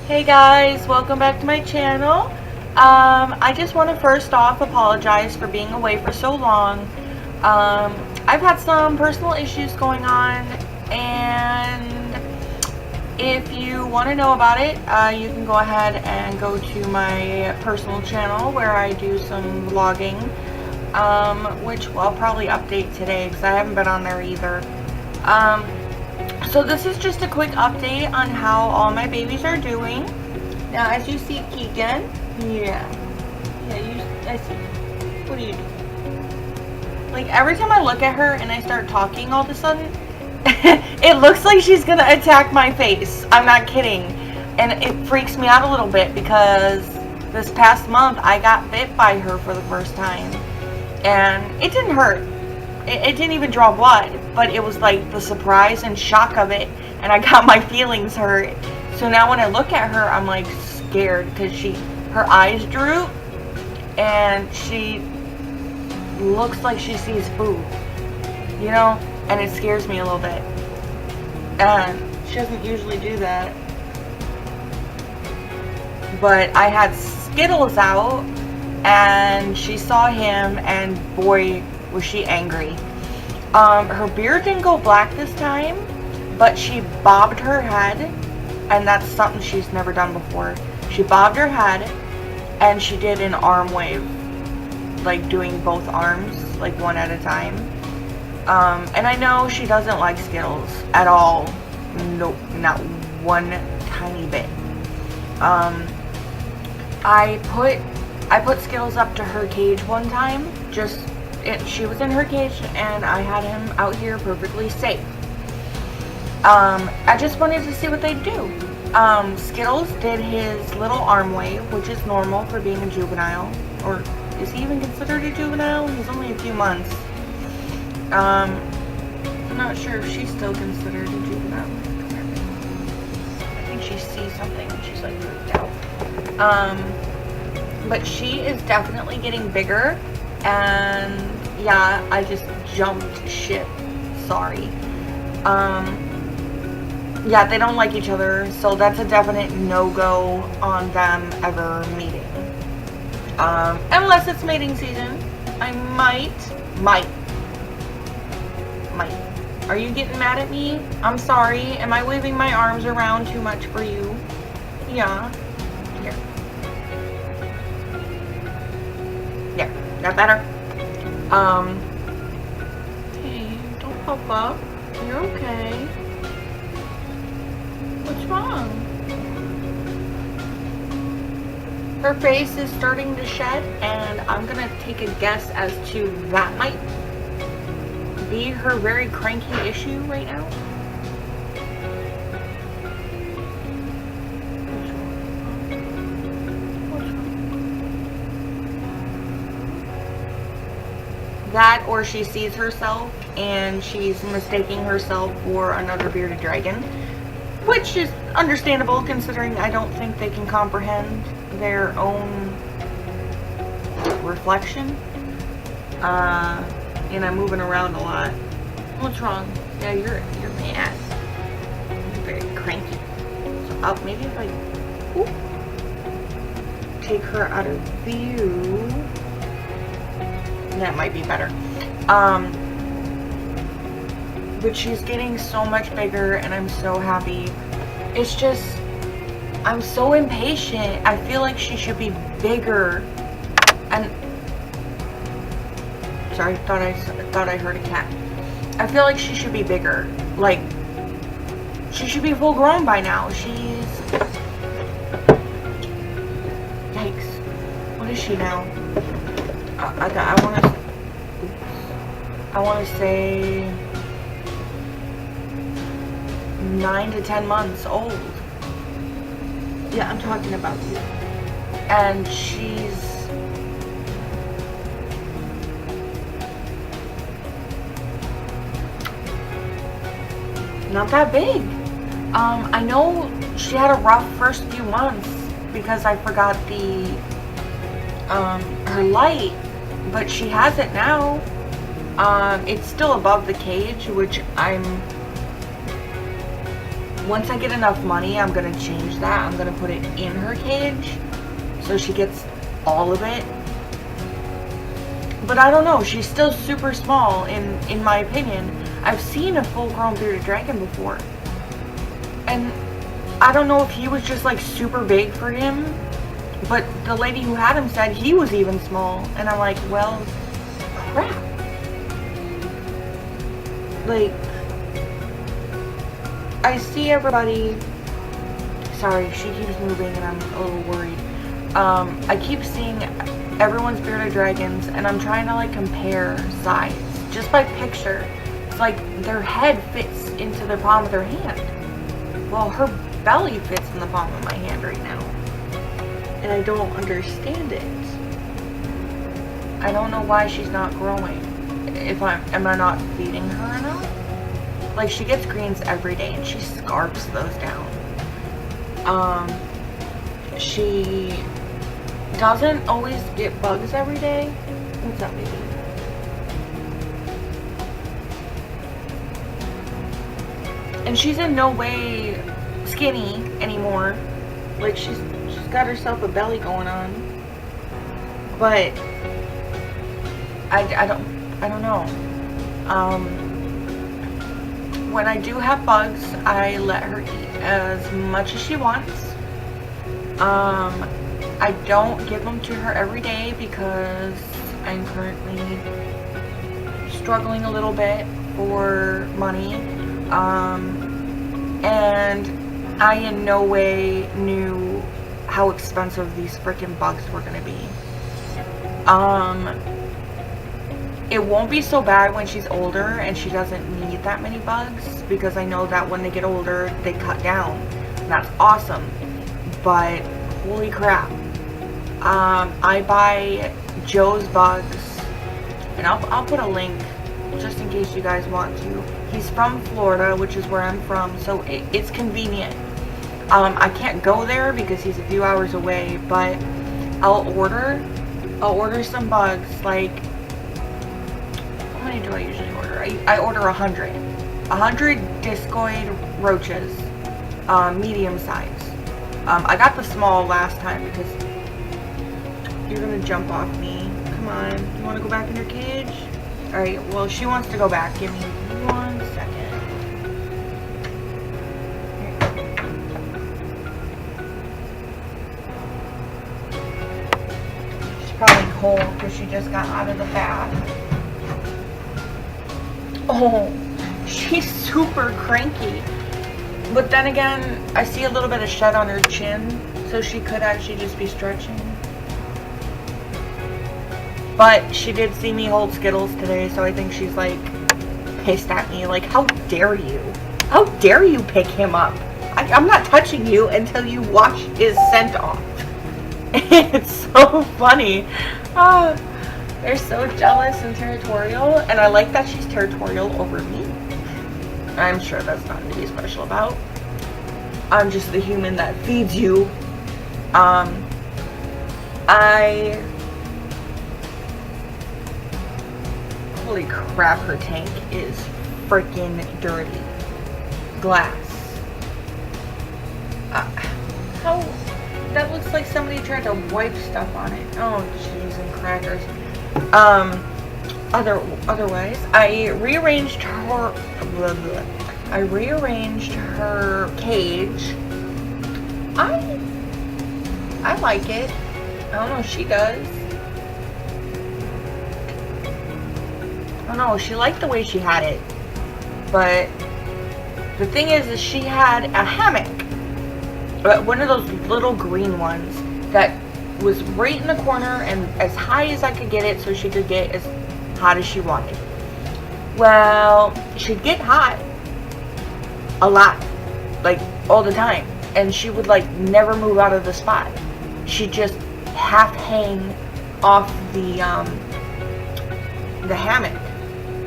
Hey guys, welcome back to my channel. I just want to first off apologize for being away for so long. I've had some personal issues going on, and if you want to know about it, you can go ahead and go to my personal channel where I do some vlogging, which I'll probably update today because I haven't been on there either. So this is just a quick update on how all my babies are doing. Now, as you see, Keegan, I see. What are you doing? Like, every time I look at her and I start talking all of a sudden, it looks like she's gonna attack my face. I'm not kidding. And it freaks me out a little bit because this past month I got bit by her for the first time. And it didn't hurt. It didn't even draw blood, but it was like the surprise and shock of it, and I got my feelings hurt. So now when I look at her, I'm like scared because her eyes droop, and she looks like she sees food, you know, and it scares me a little bit. And she doesn't usually do that. But I had Skittles out, and she saw him, and boy, was she angry. Her beard didn't go black this time, but she bobbed her head, and that's something she's never done before. She bobbed her head, and she did an arm wave, like doing both arms, like one at a time. And I know she doesn't like Skittles at all. Nope, not one tiny bit. I put Skittles up to her cage one time, she was in her cage, and I had him out here perfectly safe. I just wanted to see what they'd do. Skittles did his little arm wave, which is normal for being a juvenile. Or is he even considered a juvenile? He's only a few months. I'm not sure if she's still considered a juvenile. I think she sees something and she's like freaked out. But she is definitely getting bigger. And yeah, I just jumped ship. Sorry. Yeah, they don't like each other, so that's a definite no-go on them ever meeting. Unless it's mating season. I might. Are you getting mad at me? I'm sorry. Am I waving my arms around too much for you? Yeah. Here. There. That better? Hey, don't pop up. You're okay. What's wrong? Her face is starting to shed, and I'm gonna take a guess as to that might be her very cranky issue right now. That, or she sees herself and she's mistaking herself for another bearded dragon, which is understandable considering I don't think they can comprehend their own reflection. And I'm moving around a lot. What's wrong? Yeah, you're mad. You're very cranky. So maybe if I take her out of view. That might be better. But she's getting so much bigger, and I'm so happy. It's just, I'm so impatient. I feel like she should be bigger. And sorry, thought I heard a cat. I feel like she should be bigger. Like, she should be full grown by now. Yikes. What is she now? I want to say 9 to 10 months old. Yeah, I'm talking about you. And she's not that big. I know she had a rough first few months because I forgot her light, but she has it now. It's still above the cage, which I'm once I get enough money, I'm gonna change that. I'm gonna put it in her cage so she gets all of it. But I don't know, she's still super small in my opinion. I've seen a full-grown bearded dragon before, and I don't know if he was just like super big for him, but the lady who had him said he was even small, and I'm like, well, crap. Like, I see everybody, sorry, she keeps moving and I'm a little worried. I keep seeing everyone's bearded dragons, and I'm trying to like compare size just by picture. It's like their head fits into the palm of their hand. Well, her belly fits in the palm of my hand right now, and I don't understand it. I don't know why she's not growing. Am I not feeding her enough? Like, she gets greens every day and she scarfs those down. She doesn't always get bugs every day. What's up, baby? And she's in no way skinny anymore. Like, she's got herself a belly going on. But I don't know. When I do have bugs, I let her eat as much as she wants. I don't give them to her every day because I'm currently struggling a little bit for money. And I in no way knew how expensive these freaking bugs were gonna be. It won't be so bad when she's older and she doesn't need that many bugs, because I know that when they get older, they cut down. And that's awesome. But holy crap. I buy Joe's bugs, and I'll put a link just in case you guys want to. He's from Florida, which is where I'm from, so it's convenient. I can't go there because he's a few hours away, but I'll order some bugs. Like, how many do I usually order? I order 100 discoid roaches, medium size. I got the small last time because you're gonna jump off me. Come on, you want to go back in your cage? All right. Well, she wants to go back. Give me 1 second. She's probably cold because she just got out of the bath. Oh, she's super cranky. But then again, I see a little bit of shed on her chin, so she could actually just be stretching. But she did see me hold Skittles today, so I think she's like pissed at me. Like, how dare you? How dare you pick him up? I'm not touching you until you wash his scent off. It's so funny. They're so jealous and territorial, and I like that she's territorial over me. I'm sure that's nothing to be special about. I'm just the human that feeds you. Holy crap, her tank is freaking dirty. Glass. How? That looks like somebody tried to wipe stuff on it. Oh, jeez, and crackers. Otherwise, I rearranged her. Blah, blah. I rearranged her cage. I like it. I don't know if she does. I don't know. She liked the way she had it, but the thing is she had a hammock, one of those little green ones that was right in the corner and as high as I could get it, so she could get as hot as she wanted. Well, she'd get hot a lot, like all the time, and she would like never move out of the spot. She'd just half hang off the hammock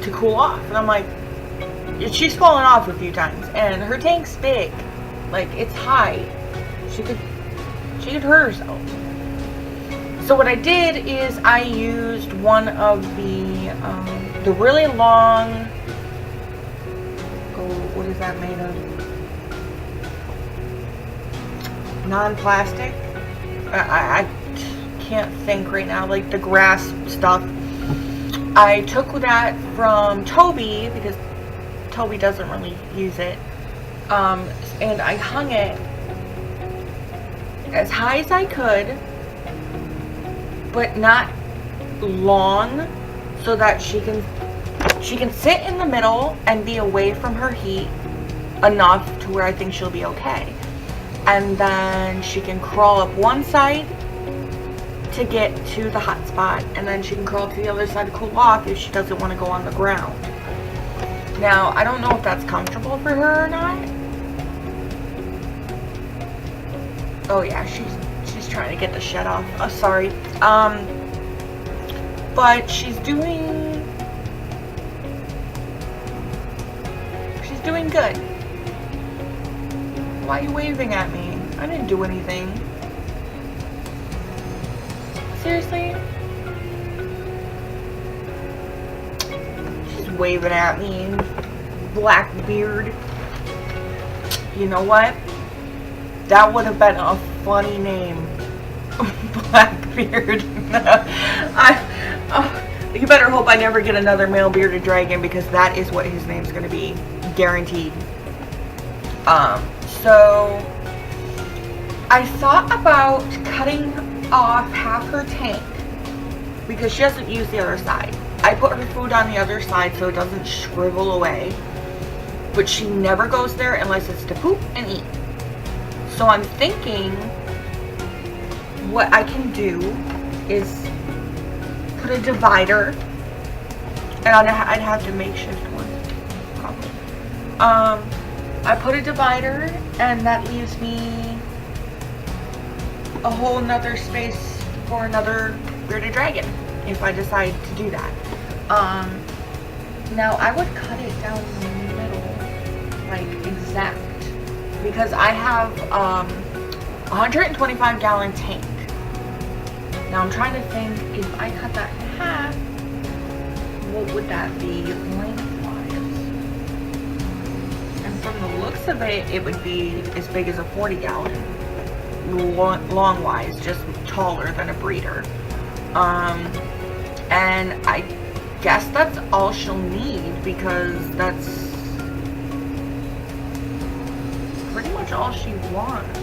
to cool off, and I'm like, she's fallen off a few times, and her tank's big, like it's high. She could hurt herself. So what I did is I used one of the really long, what is that made of? non-plastic. I can't think right now, like the grass stuff. I took that from Toby because Toby doesn't really use it. And I hung it as high as I could, but not long, so that she can sit in the middle and be away from her heat enough to where I think she'll be okay. And then she can crawl up one side to get to the hot spot, and then she can crawl to the other side to cool off if she doesn't want to go on the ground. Now, I don't know if that's comfortable for her or not. Oh yeah, she's trying to get the shed off. Oh, sorry. But she's doing good. Why are you waving at me? I didn't do anything. Seriously? She's waving at me. Blackbeard. You know what? That would have been a funny name. Blackbeard. You better hope I never get another male bearded dragon, because that is what his name's going to be. Guaranteed. So I thought about cutting off half her tank because she doesn't use the other side. I put her food on the other side so it doesn't shrivel away, but she never goes there unless it's to poop and eat. So I'm thinking what I can do is put a divider, and I'd have to makeshift one probably. I put a divider, and that leaves me a whole nother space for another bearded dragon if I decide to do that. Now I would cut it down the middle, like exact, because I have a 125 gallon tank. Now I'm trying to think, if I cut that in half, what would that be lengthwise? And from the looks of it, it would be as big as a 40 gallon. Long wise, just taller than a breeder. And I guess that's all she'll need, because that's pretty much all she wants,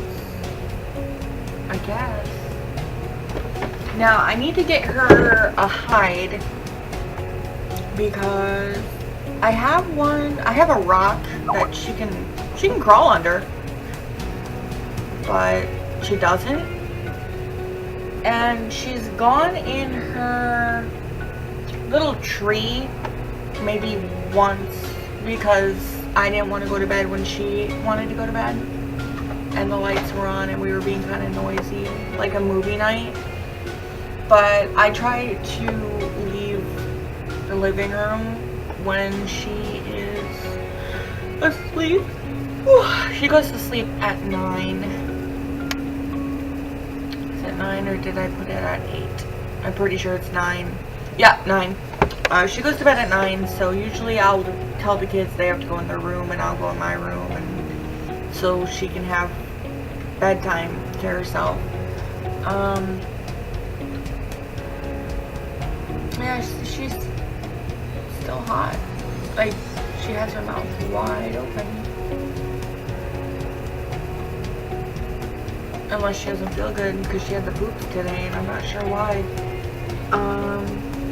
I guess. Now I need to get her a hide, because I have a rock that she can crawl under, but she doesn't. And she's gone in her little tree maybe once because I didn't want to go to bed when she wanted to go to bed, and the lights were on and we were being kind of noisy, like a movie night. But I try to leave the living room when she is asleep. She goes to sleep at 9. Is it 9 or did I put it at 8? I'm pretty sure it's 9. Yeah, 9. She goes to bed at 9, so usually I'll tell the kids they have to go in their room and I'll go in my room, and so she can have bedtime to herself. Yeah, she's still hot. Like, she has her mouth wide open. Unless she doesn't feel good because she had the poops today, and I'm not sure why.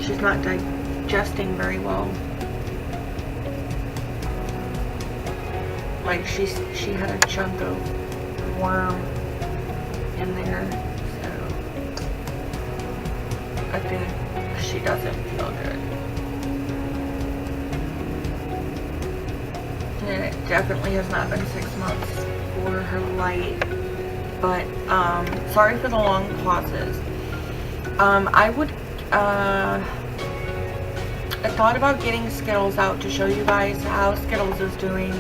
She's not digesting very well. Like, she had a chunk of worm in there, so I think she doesn't feel good. And it definitely has not been 6 months for her light. But, sorry for the long pauses. I thought about getting Skittles out to show you guys how Skittles is doing,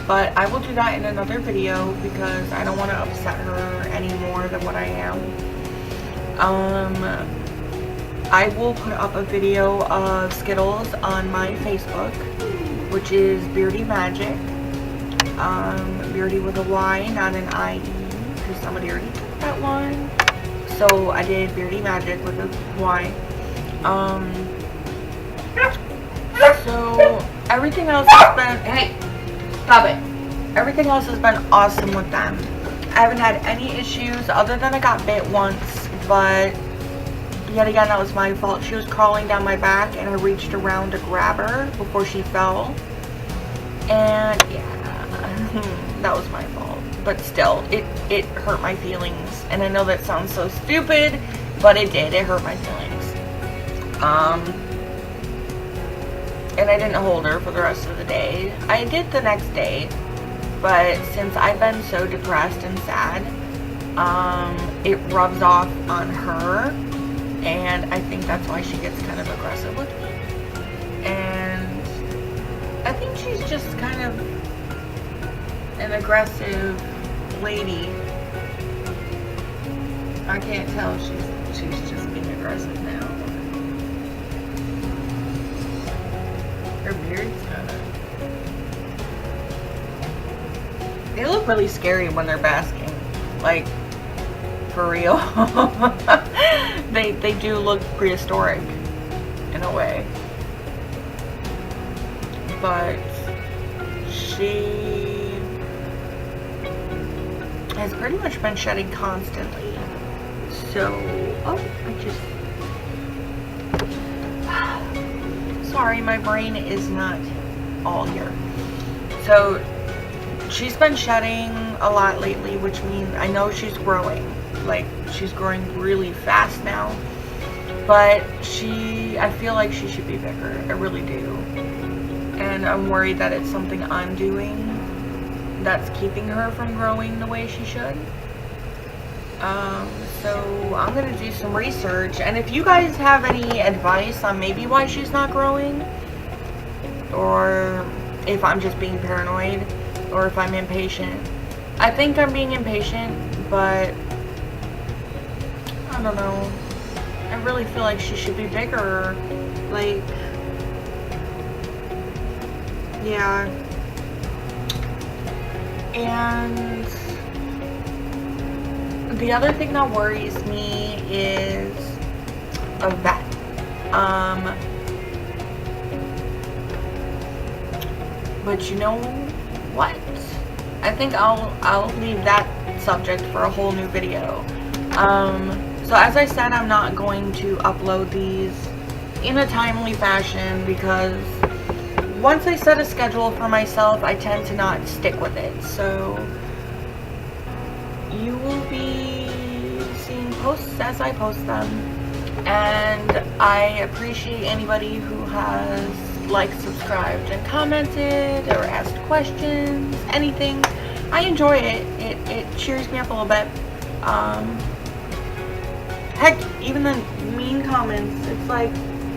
but I will do that in another video because I don't want to upset her any more than what I am. I will put up a video of Skittles on my Facebook, which is BeardyMagic. Beardy with a Y, not an I-E. because somebody already took that one. So I did BeardyMagic with a Y. So everything else has been, hey, stop it. Everything else has been awesome with them. I haven't had any issues other than I got bit once, but yet again, that was my fault. She was crawling down my back and I reached around to grab her before she fell. And yeah, that was my fault. But still, it hurt my feelings. And I know that sounds so stupid, but it did. It hurt my feelings. And I didn't hold her for the rest of the day. I did the next day, but since I've been so depressed and sad, it rubs off on her, and I think that's why she gets kind of aggressive with me. And I think she's just kind of an aggressive lady. I can't tell if she's just being aggressive now. Her beard's kinda... They look really scary when they're basking. Like, for real. They do look prehistoric in a way. But she has pretty much been shedding constantly. So, oh, I just... Sorry, my brain is not all here. So, she's been shedding a lot lately, which means I know she's growing. Like, she's growing really fast now. But I feel like she should be bigger. I really do. And I'm worried that it's something I'm doing that's keeping her from growing the way she should. So I'm gonna do some research, and if you guys have any advice on maybe why she's not growing, or if I'm just being paranoid, or if I'm impatient. I think I'm being impatient, but I don't know. I really feel like she should be bigger. Like, yeah. And the other thing that worries me is a vet. But you know what? I think I'll leave that subject for a whole new video. So as I said, I'm not going to upload these in a timely fashion because once I set a schedule for myself, I tend to not stick with it. So you will be seeing posts as I post them, and I appreciate anybody who has liked, subscribed, and commented, or asked questions, anything. I enjoy it. It cheers me up a little bit. Heck, even the mean comments, it's like,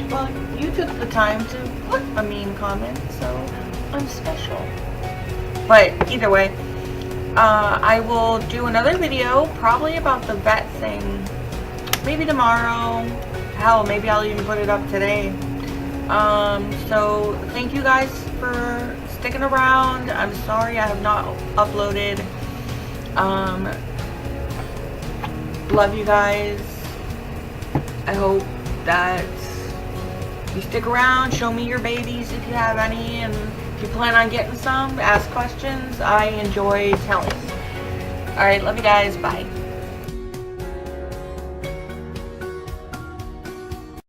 well, you took the time to put a mean comment, so I'm special. But either way, I will do another video, probably about the vet thing, maybe tomorrow. Hell, maybe I'll even put it up today. So thank you guys for sticking around. I'm sorry I have not uploaded. Love you guys. I hope that you stick around, show me your babies if you have any, and if you plan on getting some, ask questions. I enjoy telling. Alright, love you guys. Bye.